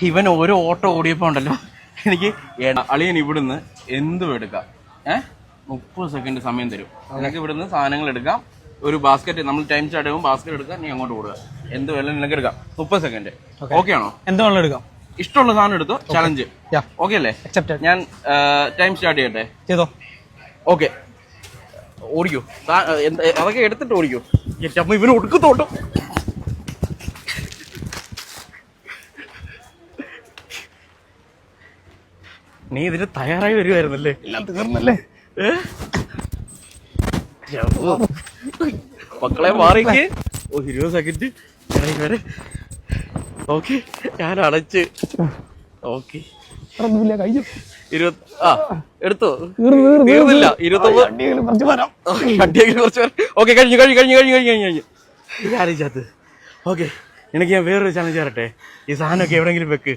ഇവൻ ഓരോ ഓട്ടോ ഓടിയപ്പോൾ ഉണ്ടല്ലോ എനിക്ക് അളിയൻ ഇവിടുന്ന് എന്തും എടുക്കാം 30 സെക്കൻഡ് സമയം തരും. നിനക്ക് ഇവിടുന്ന് സാധനങ്ങൾ എടുക്കാം. ഒരു ബാസ്ക്കറ്റ് നമ്മൾ ടൈം സ്റ്റാർട്ട് ചെയ്യുമ്പോൾ ബാസ്ക്കറ്റ് എടുക്കാം, നീ അങ്ങോട്ട് ഓടുക. എന്ത് വേണം നിനക്ക് എടുക്കാം. 30 സെക്കൻഡ്. ഓക്കെ ആണോ? എന്തുവേണം എടുക്കാം. ഇഷ്ടമുള്ള സാധനം എടുത്തോ. ചലഞ്ച് ഓക്കെ അല്ലേ? ഞാൻ ടൈം സ്റ്റാർട്ട് ചെയ്യട്ടെ. ചെയ്തോ. ഓക്കെ, ഓടിക്കോ. അതൊക്കെ എടുത്തിട്ട് ഓടിക്കോ. അപ്പൊ ഇവന് ഒടുക്കത്തോട്ടോ. നീ ഇതിന് തയ്യാറായി വരുമായിരുന്നല്ലേ? എല്ലാം തീർന്നല്ലേ? മക്കളെ മാറിക്ക്. 20 സെക്കൻഡ് വരെ. ഓക്കെ, ഞാൻ അടച്ച്. ഓക്കെ, എടുത്തോ. തീർന്നില്ല. 29 കുറച്ച്. ഓക്കെ, കഴിഞ്ഞു. ആലോചിച്ചത്. ഓക്കെ, എനിക്ക് ഞാൻ വേറൊരു ചാലഞ്ച് തരട്ടെ. ഈ സാധനമൊക്കെ എവിടെയെങ്കിലും വെക്ക്.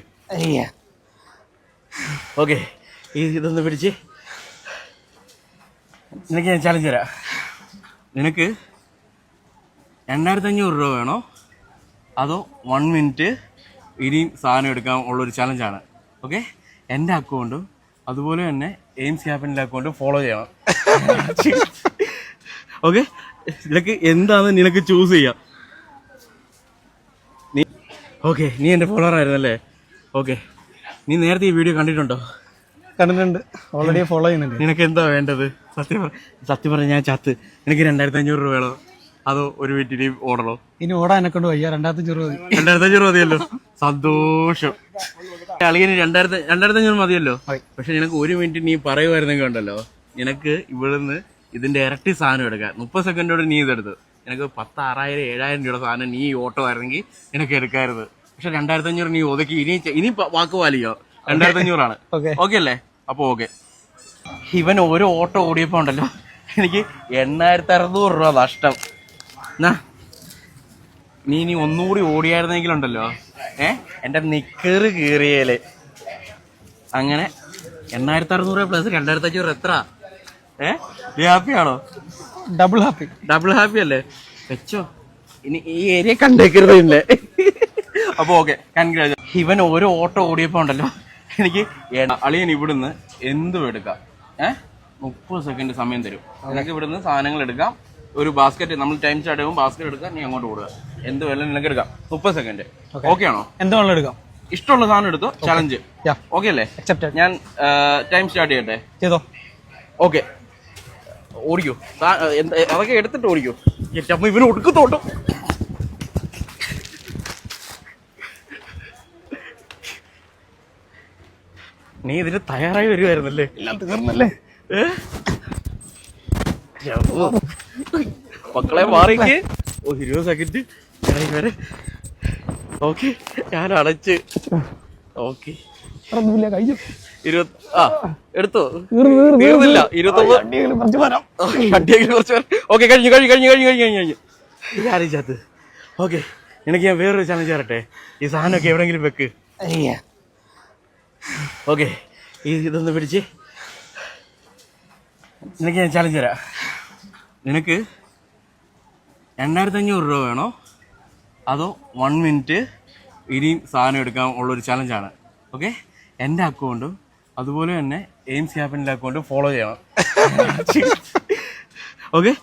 ഓക്കെ, ഇതൊന്ന് പിടിച്ച്. നിനക്ക് ഞാൻ ചാലഞ്ച് തരാം. നിനക്ക് 2500 രൂപ വേണോ അതോ 1 മിനിറ്റ് ഇനിയും സാധനം എടുക്കാൻ ഉള്ളൊരു ചലഞ്ചാണ്. ഓക്കെ, എൻ്റെ അക്കൗണ്ടും അതുപോലെ തന്നെ എയിംസ് ക്യാപിറ്റലിൻ്റെ അക്കൗണ്ടും ഫോളോ ചെയ്യണം. ഓക്കെ, നിനക്ക് എന്താണെന്ന് നിനക്ക് ചൂസ് ചെയ്യാം. നീ എൻ്റെ ഫോളോവർ ആയിരുന്നല്ലേ? ഓക്കെ, നീ നേരത്തെ ഈ വീഡിയോ കണ്ടിട്ടുണ്ടോ? കണ്ടിട്ടുണ്ട്, ഓൾറെഡി ഫോളോ ചെയ്യുന്നുണ്ട്. നിനക്ക് എന്താ വേണ്ടത്? സത്യം പറഞ്ഞ ഞാൻ ചത്ത്. എനിക്ക് 2500 രൂപ വേണോ അതോ ഒരു വീട്ടിൽ ഓടണോ? ഇനി ഓടാൻ എന്നെ കൊണ്ട് വയ്യ. 2500 രൂപ. 2500 മതിയല്ലോ. സന്തോഷം. അളിയന് 2500 മതിയല്ലോ. പക്ഷെ നിനക്ക് 1 മിനിറ്റ് നീ പറയുമായിരുന്നെങ്കിൽ ഉണ്ടല്ലോ, നിനക്ക് ഇവിടുന്ന് ഇതിന്റെ ഇരട്ടി സാധനം എടുക്കാം. 30 സെക്കൻഡോട് നീ ഇതെടുത്ത് നിനക്ക് 10,000, 6,000, 7,000 രൂപയുടെ സാധനം നീ ഓട്ടോ ആയിരുന്നെങ്കിൽ നിനക്ക് എടുക്കാറുത്. പക്ഷെ 2500 നീ ഒതുക്കി. ഇനി വാക്ക് പാലിക്കോ. 2500 ആണ്. ഓക്കെ അല്ലേ? അപ്പൊ ഓക്കെ. ഇവൻ ഓരോ ഓട്ടോ ഓടിയപ്പോ ഉണ്ടല്ലോ എനിക്ക് 8,600 രൂപ നഷ്ടം. നീ ഇനി ഒന്നുകൂടി ഓടിയായിരുന്നെങ്കിലുണ്ടല്ലോ എന്റെ നിക്കറ് കീറിയേല്. അങ്ങനെ 8,600 പ്ലസ് 2,500 എത്ര? ഹാപ്പിയാണോ? ഡബിൾ ഹാപ്പി അല്ലേ? വെച്ചോ. ഇനി ഈ ഏരിയ കണ്ടേക്കരുതല്ലേ? അപ്പൊ ഓക്കെ, കൺഗ്രാജുലേഷൻ. ഇവൻ ഓരോ ഓട്ടോ ഓടിയപ്പോ ഉണ്ടല്ലോ എനിക്ക് അളിയൻ ഇവിടുന്ന് എന്തും എടുക്കാം. 30 സെക്കൻഡ് സമയം തരും. നിനക്ക് ഇവിടുന്ന് സാധനങ്ങൾ എടുക്കാം. ഒരു ബാസ്ക്കറ്റ് നമ്മൾ ടൈം സ്റ്റാർട്ട് ചെയ്യുമ്പോൾ ബാസ്ക്കറ്റ് എടുക്കാം, നീ അങ്ങോട്ട് ഓടുക. എന്ത് വേണം നിനക്ക് എടുക്കാം. 30 സെക്കൻഡ്. ഓക്കെ ആണോ? എന്തുവേണം എടുക്കാം. ഇഷ്ടമുള്ള സാധനം എടുത്തോ. ചലഞ്ച് ഓക്കെ അല്ലേ? ഞാൻ ടൈം സ്റ്റാർട്ട് ചെയ്യട്ടെ. ചെയ്തോ. ഓക്കെ, ഓടിക്കോ. അതൊക്കെ എടുത്തിട്ട് ഓടിക്കോ. അപ്പൊ ഇവന് ഒടുക്കത്തോട്ടോ. നീ ഇതിന് തയ്യാറായി വരുമായിരുന്നല്ലേ? എല്ലാം തീർന്നല്ലേ? മക്കളെ മാറിക്ക്. 20 സെക്കൻഡ് വരെ. ഓക്കെ, ഞാൻ അടച്ച്. ഓക്കെ, എടുത്തോ. തീർന്നില്ല. 29 കുറച്ച്. ഓക്കെ, കഴിഞ്ഞു. ആലോചിച്ചത്. ഓക്കെ, എനിക്ക് ഞാൻ വേറൊരു ചാലഞ്ച് തരട്ടെ. ഈ സാധനമൊക്കെ എവിടെയെങ്കിലും വെക്ക്. ഓക്കെ, ഇതൊന്ന് പിടിച്ച്. നിനക്ക് ഞാൻ ചാലഞ്ച് തരാം. നിനക്ക് 2,500 രൂപ വേണോ അതോ 1 മിനിറ്റ് ഇനിയും സാധനം എടുക്കാൻ ഉള്ളൊരു ചലഞ്ചാണ്. ഓക്കെ, എൻ്റെ അക്കൗണ്ടും അതുപോലെ തന്നെ എയിംസ് ക്യാപിറ്റലിൻ്റെ അക്കൗണ്ടും ഫോളോ ചെയ്യണം. ഓക്കെ,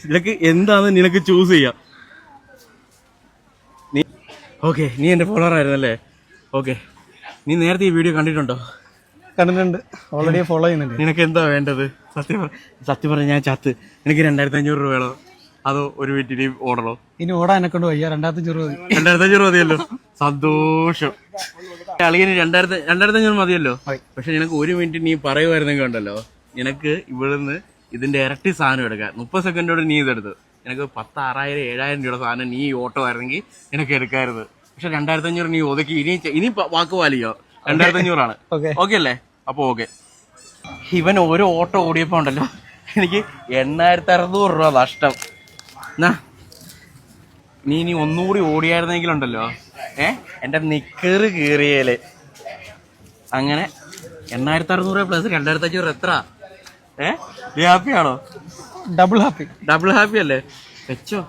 നിനക്ക് എന്താണെന്ന് നിനക്ക് ചൂസ് ചെയ്യാം. നീ എൻ്റെ ഫോളോവർ ആയിരുന്നല്ലേ? ഓക്കെ, നീ നേരത്തെ ഈ വീഡിയോ കണ്ടിട്ടുണ്ടോ? കണ്ടിട്ടുണ്ട്, ഓൾറെഡി ഫോളോ ചെയ്യുന്നുണ്ട്. നിനക്ക് എന്താ വേണ്ടത്? സത്യം പറഞ്ഞ ഞാൻ ചത്ത്. എനിക്ക് 2,500 രൂപ വേണോ അതോ ഒരു വീട്ടിൽ ഓടണോ? ഇനി ഓടാൻ എന്നെ കൊണ്ട് വയ്യ. 2500 രൂപ. 2,500 മതിയല്ലോ. സന്തോഷം. അളിയന് 2,500 മതിയല്ലോ. പക്ഷെ നിനക്ക് 1 മിനിറ്റ് നീ പറയുമായിരുന്നെങ്കിൽ ഉണ്ടല്ലോ, നിനക്ക് ഇവിടുന്ന് ഇതിന്റെ ഇരട്ടി സാധനം എടുക്കാം. 30 സെക്കൻഡോട് നീ ഇതെടുത്ത് നിനക്ക് 10,000, 7,000 രൂപയുടെ സാധനം നീ ഓട്ടോ ആയിരുന്നെങ്കിൽ നിനക്ക് എടുക്കാറുത്. പക്ഷെ 2,500 നീ ഒതുക്കി. ഇനി വാക്ക് പാലിക്കോ. 2,500 ആണ്. ഓക്കെ അല്ലേ? അപ്പൊ ഓക്കെ. ഇവൻ ഓരോ ഓട്ടോ ഓടിയപ്പോ ഉണ്ടല്ലോ എനിക്ക് 8,600 രൂപ നഷ്ടം. നീ ഇനി ഒന്നുകൂടി ഓടിയായിരുന്നെങ്കിലുണ്ടല്ലോ എന്റെ നിക്കറ് കീറിയേല്. അങ്ങനെ 8,600 പ്ലസ് 2,500 എത്ര? ഹാപ്പിയാണോ? ഡബിൾ ഹാപ്പി അല്ലേ? വെച്ചോ.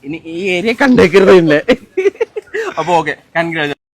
ഇനി ഈ ഏരിയ കണ്ടേക്കരുതല്ലേ? അപ്പൊ ഓക്കെ, കൺഗ്രാജുലേഷൻ.